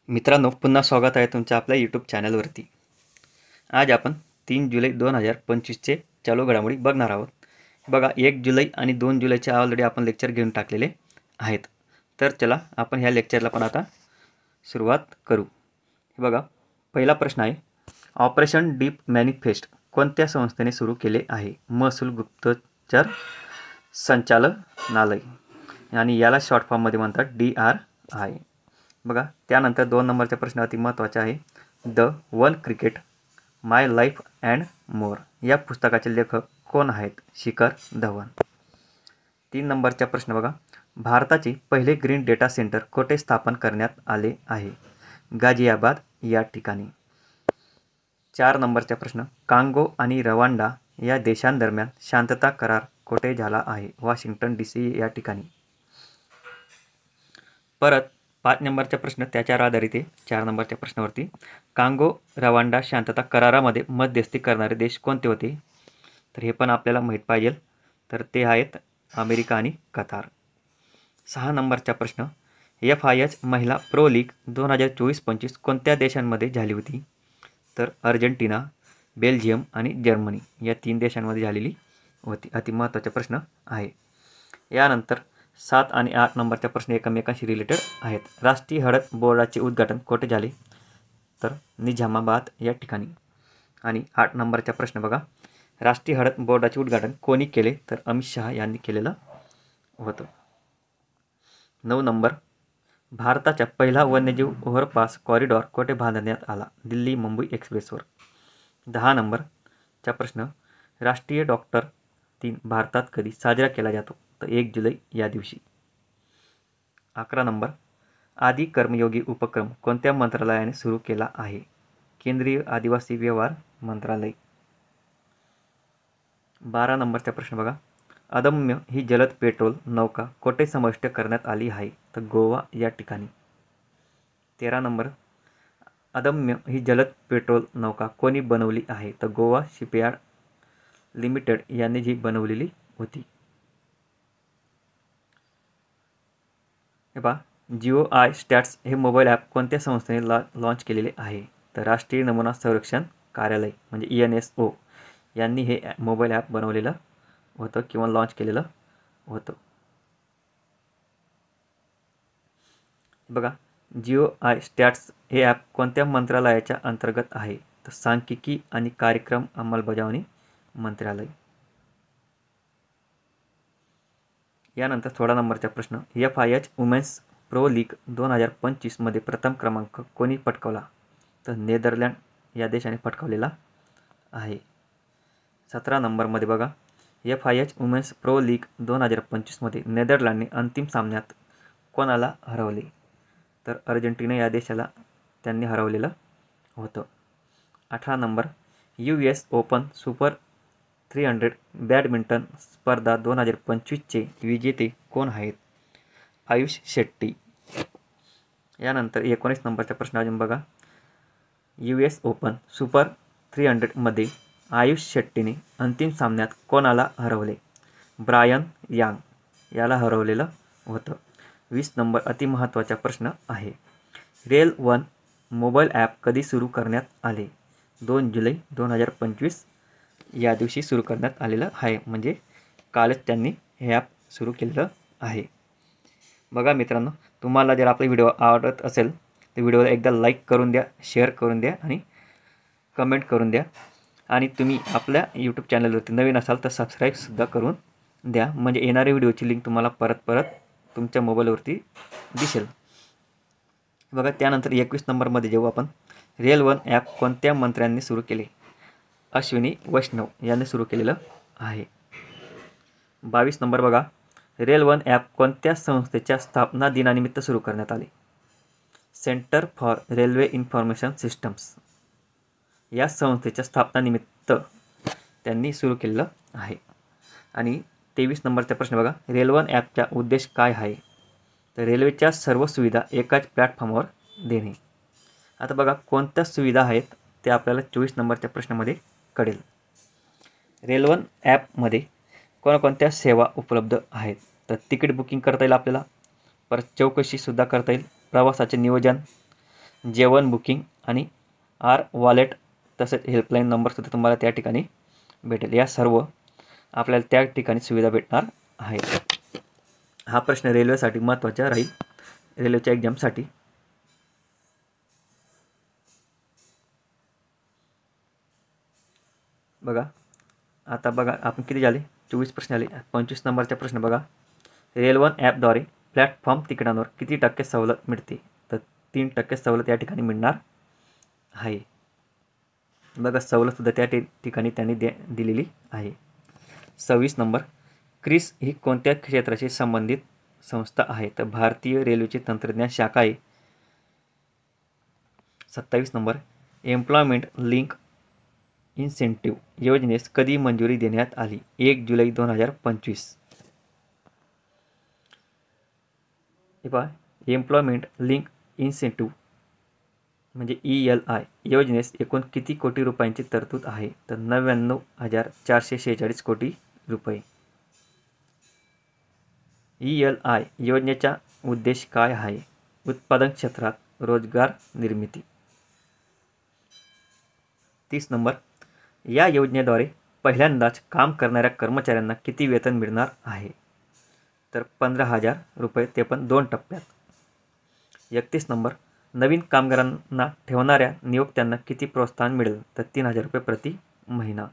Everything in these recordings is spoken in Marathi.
मित्रांनो, पुन्हा स्वागत आहे तुमच्या आपल्या यूट्यूब चॅनलवरती. आज आपण 3 जुलै 2025चे चालू घडामोडी बघणार आहोत. बघा, 1 जुलै आणि 2 जुलैचे ऑलरेडी आपण लेक्चर घेऊन टाकलेले आहेत. तर चला आपण ह्या लेक्चरला पण आता सुरुवात करू. हे बघा, पहिला प्रश्न आहे, ऑपरेशन डीप मॅनिफेस्ट कोणत्या संस्थेने सुरू केले आहे? महसूल गुप्तचर संचालनालय, आणि याला शॉर्ट फॉर्ममध्ये म्हणतात DRI. बघा, त्यानंतर 2 नंबरचा प्रश्न अति महत्त्वाचा आहे. The one cricket my life and more या पुस्तकाचे लेखक कोण आहेत? शिखर धवन. 3 नंबरचा प्रश्न बघा, भारताचे पहिले ग्रीन डेटा सेंटर कोठे स्थापन करण्यात आले आहे? गाझियाबाद या ठिकाणी. 4 नंबरचा प्रश्न, कांगो आणि रवांडा या देशांदरम्यान शांतता करार कोठे झाला आहे? वॉशिंग्टन DC या ठिकाणी. परत 5 नंबरचा प्रश्न त्याच्यावर आधारित आहे. 4 नंबरच्या प्रश्नावरती, कांगो रवांडा शांतता करारामध्ये मध्यस्थी करणारे देश कोणते होते? तर हे पण आपल्याला माहीत पाहिजे. तर ते आहेत अमेरिका आणि कतार. 6 नंबरचा प्रश्न, FIH महिला प्रो लीग 2024-25 कोणत्या देशांमध्ये झाली होती? तर अर्जेंटिना, बेल्जियम आणि जर्मनी या 3 देशांमध्ये झालेली होती. अति महत्त्वाचा प्रश्न आहे. यानंतर 7 आणि 8 नंबरचा प्रश्न एकमेकांशी रिलेटेड आहेत. राष्ट्रीय हळद बोर्डाचे उद्घाटन कोठे झाले? तर निजामाबाद या ठिकाणी. आणि 8 नंबरचा प्रश्न बघा, राष्ट्रीय हळद बोर्डाचे उद्घाटन कोणी केले? तर अमित शहा यांनी केलेलं होतं. 9 नंबर, भारताचा पहिला वन्यजीव ओव्हरपास कॉरिडॉर कोठे बांधण्यात आला? दिल्ली मुंबई एक्सप्रेसवर. 10 नंबरचा प्रश्न, राष्ट्रीय डॉक्टर दिन भारतात कधी साजरा केला जातो? तर 1 जुलै या दिवशी. 11 नंबर, आदि कर्मयोगी उपक्रम कोणत्या मंत्रालयाने सुरू केला आहे? केंद्रीय आदिवासी व्यवहार मंत्रालय. 12 नंबरचा प्रश्न बघा, अदम्य ही जलद पेट्रोल नौका कोठे समाविष्ट करण्यात आली आहे? तर गोवा या ठिकाणी. 13 नंबर, अदम्य ही जलद पेट्रोल नौका कोणी बनवली आहे? तर गोवा शिपयार्ड लिमिटेड यांनी जी बनवलेली होती. हे पहा, GeoEye स्टॅट्स हे मोबाईल ॲप कोणत्या संस्थेने लॉन्च केलेले आहे? तर राष्ट्रीय नमुना संरक्षण कार्यालय म्हणजे ENSO यांनी हे मोबाईल ॲप बनवलेलं होतं किंवा लॉन्च केलेलं होतं. बघा, GeoEye स्टॅट्स हे ॲप कोणत्या मंत्रालयाच्या अंतर्गत आहे? तर सांख्यिकी आणि कार्यक्रम अंमलबजावणी मंत्रालय. यानंतर 16 नंबरचा प्रश्न, FIH वुमेन्स प्रो लीग 2025 मध्ये प्रथम क्रमांक कोणी पटकावला? तर नेदरलँड या देशाने पटकावलेला आहे. 17 नंबरमध्ये बघा, FIH वुमेन्स प्रो लीग 2025 मध्ये नेदरलँडने अंतिम सामन्यात कोणाला हरवले? तर अर्जेंटिना या देशाला त्यांनी हरवलेलं होतं. 18 number, US open super 300 badminton स्पर्धा 2025चे विजेते कोण आहेत? आयुष शेट्टी. यानंतर 19 नंबरचा प्रश्न अजून बघा, US ओपन सुपर 300 मध्ये आयुष शेट्टीने अंतिम सामन्यात कोणाला हरवले? ब्रायन यांग याला हरवलेलं होतं. 20 नंबर अति महत्त्वाचा प्रश्न आहे, रेल वन मोबाईल ॲप कधी सुरू करण्यात आले? 2 जुलै 2025 या दिवशी सुरू करण्यात आलेलं आहे. म्हणजे कालच त्यांनी हे ॲप सुरू केलेलं आहे. बघा मित्रांनो, तुम्हाला जर आपला व्हिडिओ आवडत असेल तर व्हिडिओला एकदा लाईक करून द्या, शेअर करून द्या आणि कमेंट करून द्या. आणि तुम्ही आपल्या यूट्यूब चॅनलवरती नवीन असाल तर सबस्क्राईबसुद्धा करून द्या, म्हणजे येणाऱ्या व्हिडिओची लिंक तुम्हाला परत तुमच्या मोबाईलवरती दिसेल. बघा, त्यानंतर 21 नंबरमध्ये जेव्हा आपण, रेल वन ॲप कोणत्या मंत्र्यांनी सुरू केले? अश्विनी वैष्णव यांनी सुरू केलेलं आहे. 22 नंबर बघा, रेल वन ॲप कोणत्या संस्थेच्या स्थापना दिनानिमित्त सुरू करण्यात आले? Centre for railway information systems या संस्थेच्या स्थापनानिमित्त त्यांनी सुरू केलेलं आहे. आणि 23 नंबरचा प्रश्न बघा, रेल वन ॲपचा उद्देश काय आहे? तर रेल्वेच्या सर्व सुविधा एकाच प्लॅटफॉर्मवर देणे. आता बघा, कोणत्या सुविधा आहेत ते आपल्याला 24 नंबरच्या प्रश्नामध्ये कळेल. रेल वन ॲपमध्ये कोणकोणत्या सेवा उपलब्ध आहेत? तर तिकीट बुकिंग करता येईल आपल्याला, परत चौकशीसुद्धा करता येईल, प्रवासाचे नियोजन, जेवण बुकिंग आणि आर वॉलेट तसेच हेल्पलाईन नंबरसुद्धा तुम्हाला त्या ठिकाणी भेटेल. या सर्व आपल्याला त्या ठिकाणी सुविधा भेटणार आहे. हा प्रश्न रेल्वेसाठी महत्त्वाचा राहील, रेल्वेच्या एक्झामसाठी. बघा आता बघा आपण किती झाले, 24 प्रश्न आले. 25 नंबरचा प्रश्न बघा, रेल्वे ॲपद्वारे प्लॅटफॉर्म तिकिटांवर किती टक्के सवलत मिळते? तर 3% सवलत या ठिकाणी मिळणार आहे. बघा सवलतसुद्धा त्या ठिकाणी त्यांनी दिलेली आहे. 26 नंबर, क्रिस ही कोणत्या क्षेत्राशी संबंधित संस्था आहे? तर भारतीय रेल्वेची तंत्रज्ञान शाखा आहे. 27 नंबर, एम्प्लॉयमेंट लिंक इन्सेंटिव्ह योजनेस कधी मंजुरी देण्यात आली? 1 जुलै 2025. हे पहा, एम्प्लॉयमेंट लिंक इन्सेंटिव्ह म्हणजे ELI योजनेस एकूण किती कोटी रुपयांची तरतूद आहे? तर 99,446 कोटी रुपये. ELI योजनेचा उद्देश काय आहे? उत्पादन क्षेत्रात रोजगार निर्मिती. 30 नंबर, या योजनेद्वारे पहिल्यांदाच काम करणाऱ्या कर्मचाऱ्यांना किती वेतन मिळणार आहे? तर 15,000 रुपये, ते पण 2 टप्प्यात. 31 नंबर, नवीन कामगारांना ठेवणाऱ्या नियोक्त्यांना किती प्रोत्साहन मिळेल? तर 3,000 रुपये प्रति महिना.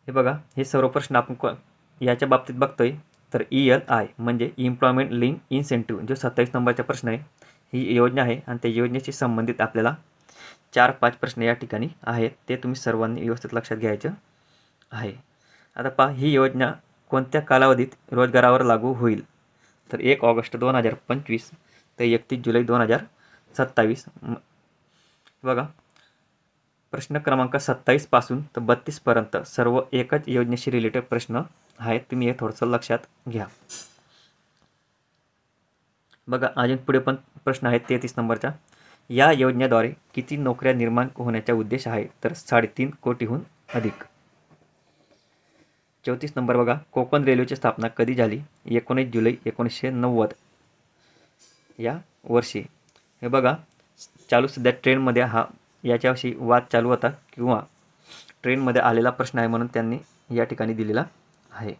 हे बघा हे सर्व प्रश्न आपण याच्या बाबतीत बघतोय. तर ELI म्हणजे एम्प्लॉयमेंट लिंक इन्सेंटिव्ह जो 27 नंबरचा प्रश्न आहे, ही योजना आहे आणि त्या योजनेशी संबंधित आपल्याला 4-5 प्रश्न या ठिकाणी आहेत. ते तुम्ही सर्वांनी व्यवस्थित लक्षात घ्यायचं आहे. आता पहा, ही योजना कोणत्या कालावधीत रोजगारावर लागू होईल? तर 1 ऑगस्ट 2025 ते 31 जुलै 2027. बघा प्रश्न क्रमांक 27 पासून तर 32 पर्यंत सर्व एकच योजनेशी रिलेटेड प्रश्न आहेत. तुम्ही हे थोडंसं लक्षात घ्या. बघा अजून पुढे पण प्रश्न आहेत 33 नंबरचा. या योजनेद्वारे किती नोकऱ्या निर्माण होण्याचा उद्देश आहे? तर 3.5 कोटीहून अधिक. 34 नंबर बघा, कोकण रेल्वेची स्थापना कधी झाली? 19 जुलै 1990 या वर्षी. हे बघा चालू सध्या ट्रेनमध्ये याच्याविषयी वाद चालू होता किंवा ट्रेनमध्ये आलेला प्रश्न आहे म्हणून त्यांनी या ठिकाणी दिलेला आहे.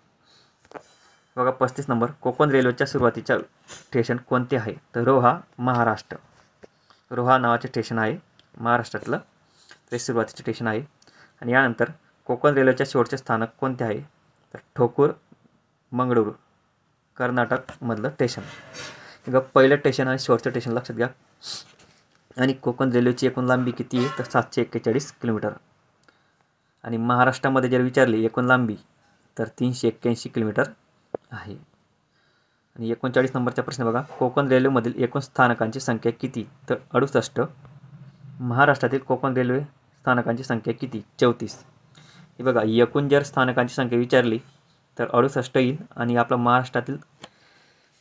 बघा 35 नंबर, कोकण रेल्वेच्या सुरुवातीच्या स्टेशन कोणते आहे? तर रोहा, महाराष्ट्र. रोहा नावाचे स्टेशन आहे महाराष्ट्रातलं, ते सुरुवातीचे स्टेशन आहे. आणि यानंतर कोकण रेल्वेच्या शेवटचे स्थानक कोणते आहे? तर ठोकूर, मंगळूर, कर्नाटकमधलं स्टेशन. बघा पहिलं स्टेशन आणि शेवटचं स्टेशन लक्षात घ्या. आणि कोकण रेल्वेची एकूण लांबी किती आहे? तर 741 किलोमीटर. आणि महाराष्ट्रामध्ये जर विचारली एकूण लांबी तर 381 किलोमीटर आहे. आणि 39 नंबरचा प्रश्न बघा, कोकण रेल्वेमधील एकूण स्थानकांची संख्या किती? तर 68. महाराष्ट्रातील कोकण रेल्वे स्थानकांची संख्या किती? 34. हे बघा एकूण जर स्थानकांची संख्या विचारली तर 68 येईल आणि आपल्या महाराष्ट्रातील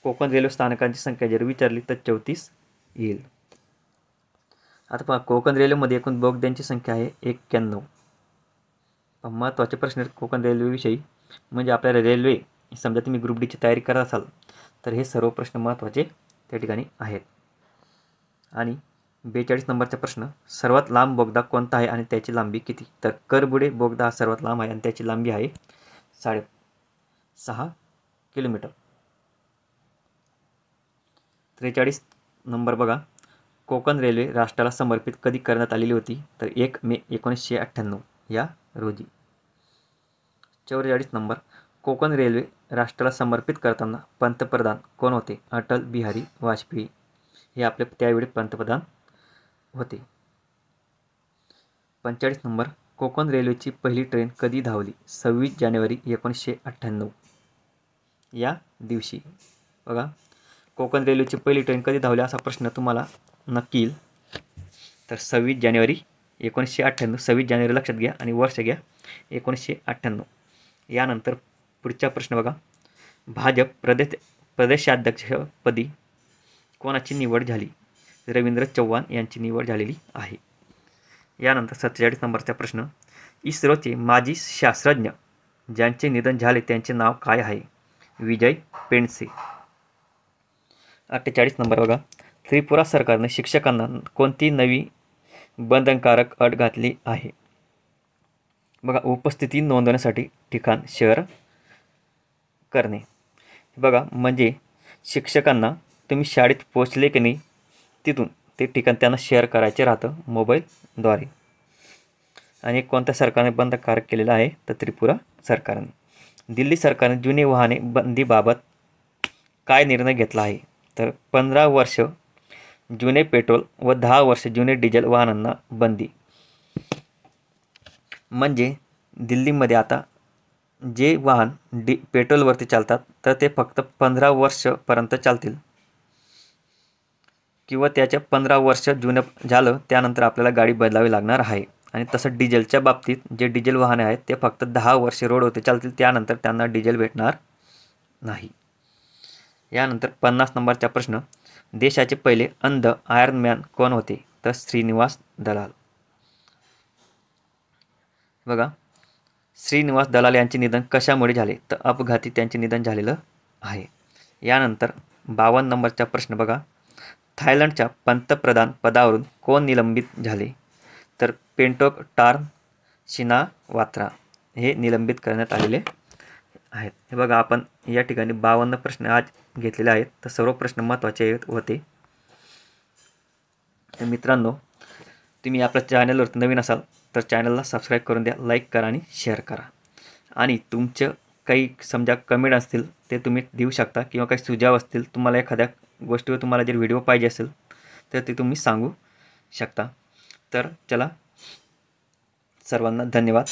कोकण रेल्वे स्थानकांची संख्या जर विचारली तर 34 येईल. आता पहा कोकण रेल्वेमध्ये एकूण बोगद्यांची संख्या आहे 91. महत्त्वाचे प्रश्न कोकण रेल्वेविषयी म्हणजे आपल्याला रेल्वे समजा तुम्ही ग्रुप डीची तयारी करत असाल तर हे सर्व प्रश्न महत्त्वाचे त्या ठिकाणी आहेत. आणि 42 नंबरचा प्रश्न, सर्वात लांब बोगदा कोणता आहे आणि त्याची लांबी किती? तर करबुडे बोगदा हा सर्वात लांब आहे आणि त्याची लांबी आहे 6.5 किलोमीटर. 43 नंबर बघा, कोकण रेल्वे राष्ट्राला समर्पित कधी करण्यात आलेली होती? तर 1 मे 1998 या रोजी. 44 नंबर, कोकण रेल्वे राष्ट्राला समर्पित करताना पंतप्रधान कोण होते? अटल बिहारी वाजपेयी हे आपले त्यावेळी पंतप्रधान होते. 45 नंबर, कोकण रेल्वेची पहिली ट्रेन कधी धावली? 26 जानेवारी 1998 या दिवशी. बघा कोकण रेल्वेची पहिली ट्रेन कधी धावली असा प्रश्न तुम्हाला नक्की येईल. तर 26 जानेवारी 1998. 26 जानेवारी लक्षात घ्या आणि वर्ष घ्या 1998. यानंतर पुढचा प्रश्न बघा, भाजप प्रदेशाध्यक्षपदी कोणाची निवड झाली? रवींद्र चव्हाण यांची निवड झालेली आहे. यानंतर 47 नंबरचा प्रश्न, इस्रोचे माजी शास्त्रज्ञ ज्यांचे निधन झाले त्यांचे नाव काय आहे? विजय पेंडसे. 48 नंबर बघा, त्रिपुरा सरकारने शिक्षकांना कोणती नवी बंधनकारक अट घातली आहे? बघा, उपस्थिती नोंदवण्यासाठी ठिकाण शेअर करणे. बघा, म्हणजे शिक्षकांना तुम्ही शाळेत पोचले की नाही तिथून ते ठिकाण त्यांना शेअर करायचे राहतं मोबाईलद्वारे. आणि कोणत्या सरकारने बंधनकारक केलेलं आहे? तर त्रिपुरा सरकारने. दिल्ली सरकारने जुने वाहने बंदीबाबत काय निर्णय घेतला आहे? तर 15 वर्ष जुने पेट्रोल व 10 वर्ष जुने डिझेल वाहनांना बंदी. म्हणजे दिल्लीमध्ये आता जे वाहन पेट्रोलवरती चालतात तर ते फक्त 15 वर्षपर्यंत चालतील, किंवा त्याच्या 15 वर्ष जुनं झालं त्यानंतर आपल्याला गाडी बदलावी लागणार आहे. आणि तसं डिझेलच्या बाबतीत जे डिझेल वाहने आहेत ते फक्त 10 वर्षे रोडवरती चालतील, त्यानंतर त्यांना डिझेल भेटणार नाही. यानंतर 50 नंबरचा प्रश्न, देशाचे पहिले अंध आयर्नमॅन कोण होते? तर श्रीनिवास दलाल. बघा, श्रीनिवास दलाल यांचे निधन कशामुळे झाले? तर अपघाती त्यांचे निधन झालेलं आहे. यानंतर 52 नंबरचा प्रश्न बघा, थायलंडच्या पंतप्रधान पदावरून कोण निलंबित झाले? तर पेंटोक टार्न शिनावात्रा हे निलंबित करण्यात आलेले आहेत. हे बघा, आपण या ठिकाणी 52 प्रश्न आज घेतलेले आहेत. तर सर्व प्रश्न महत्त्वाचे होते. तर मित्रांनो, तुम्ही आपल्या चॅनलवरती नवीन असाल तर चॅनलला सबस्क्राईब करून द्या, लाईक करा आणि शेअर करा. आणि तुमचं काही समजा कमेंट असतील ते तुम्ही देऊ शकता, किंवा काही सुझाव असतील, तुम्हाला एखाद्या गोष्टीवर तुम्हाला जर व्हिडिओ पाहिजे असेल तर ते तुम्ही सांगू शकता. तर चला, सर्वांना धन्यवाद.